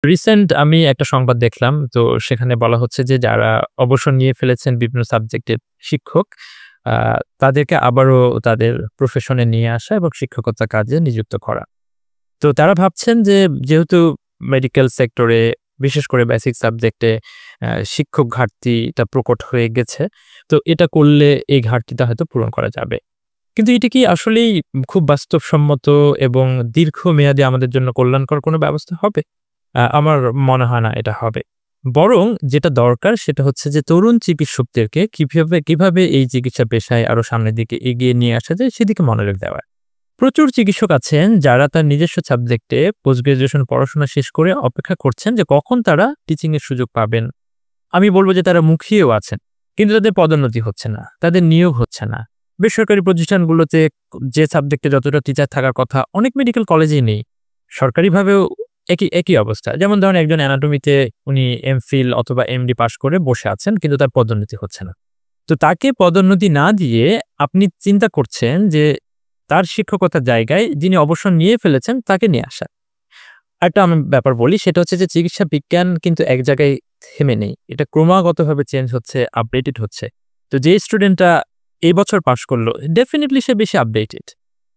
Recent আমি একটা সংবাদ দেখলাম। তো সেখানে বলা হচ্ছে যে যারা অবসর নিয়ে ফেলেছেন বিভিন্ন সাবজেক্টের শিক্ষক, আ তাদেরকে আবারও তাদের প্রফেশনে নিয়ে আসা এবং শিক্ষকতা কাজে নিযুক্ত করা। তো তারা ভাবছেন যে যেহেতু মেডিকেল সেক্টরে বিশেষ করে বেসিক সাবজেক্টে শিক্ষক ঘাটতিটা প্রকট হয়ে গেছে। তো এটা করলে এই ঘাটতিটা হয়তো পূরণ করা যাবে। কিন্তু এটা কি আসলেই খুব বাস্তবসম্মত এবং দীর্ঘমেয়াদী আমাদের জন্য কল্যাণকর কোনো ব্যবস্থা হবে? আমার মনে হয় না এটা হবে। বরং যেটা দরকার সেটা হচ্ছে যে তরুণ চিকিৎসকদেরকে কিভাবে এই চিকিৎসা পেশায় আরো সামনের দিকে এগিয়ে নিয়ে আসা যায় সেদিকে মনোযোগ দেওয়া। প্রচুর চিকিৎসক আছেন যারা তার নিজস্ব সাবজেক্টে পোস্ট গ্র্যাজুয়েশন পড়াশোনা শেষ করে অপেক্ষা করছেন যে কখন তারা টিচিং এর সুযোগ পাবেন। আমি বলব যে তারা মুখিয়েও আছেন। কিন্তু তাদের পদোন্নতি হচ্ছে না, তাদের নিয়োগ হচ্ছে না। বেসরকারি প্রতিষ্ঠানগুলোতে যে সাবজেক্টে যতটা টিচার থাকার কথা অনেক মেডিকেল কলেজেই নেই। সরকারিভাবেও একই অবস্থা। যেমন ধরেন একজন অ্যানাটমিতে উনি এমফিল অথবা এমডি পাস করে বসে আছেন কিন্তু তার পদোন্নতি হচ্ছে না। তো তাকে পদোন্নতি না দিয়ে আপনি চিন্তা করছেন যে তার শিক্ষকতার জায়গায় যিনি অবসর নিয়ে ফেলেছেন তাকে নিয়ে আসা। আরেকটা আমি ব্যাপার বলি সেটা হচ্ছে যে চিকিৎসা বিজ্ঞান কিন্তু এক জায়গায় থেমে নেই। এটা ক্রমাগতভাবে চেঞ্জ হচ্ছে, আপডেটেড হচ্ছে। তো যে স্টুডেন্টটা এই বছর পাস করলো ডেফিনিটলি সে বেশি আপডেটেড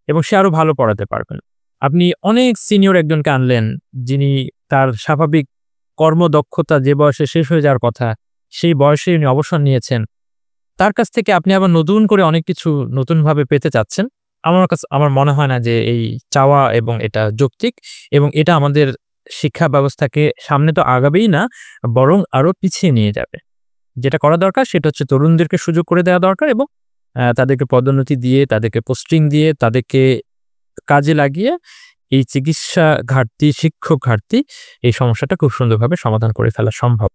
এবং সে আরো ভালো পড়াতে পারবেন। আপনি অনেক সিনিয়র একজনকে আনলেন যিনি তার স্বাভাবিক কর্মদক্ষতা যে বয়সে শেষ হয়ে যাওয়ার কথা, সেই বয়সে উনি অবসর নিয়েছেন। তার কাছ থেকে আপনি আবার নতুন করে অনেক কিছু নতুনভাবে পেতে চাচ্ছেন। আমার মনে হয় না যে এই চাওয়া এবং এটা যৌক্তিক এবং এটা আমাদের শিক্ষা ব্যবস্থাকে সামনে তো আগাবেই না, বরং আরো পিছিয়ে নিয়ে যাবে। যেটা করা দরকার সেটা হচ্ছে তরুণদেরকে সুযোগ করে দেওয়া দরকার এবং তাদেরকে পদোন্নতি দিয়ে, তাদেরকে পোস্টিং দিয়ে, তাদেরকে কাজে লাগিয়ে এই চিকিৎসা ঘাটতি, শিক্ষক ঘাটতি এই সমস্যাটা খুব সুন্দরভাবে সমাধান করে ফেলা সম্ভব।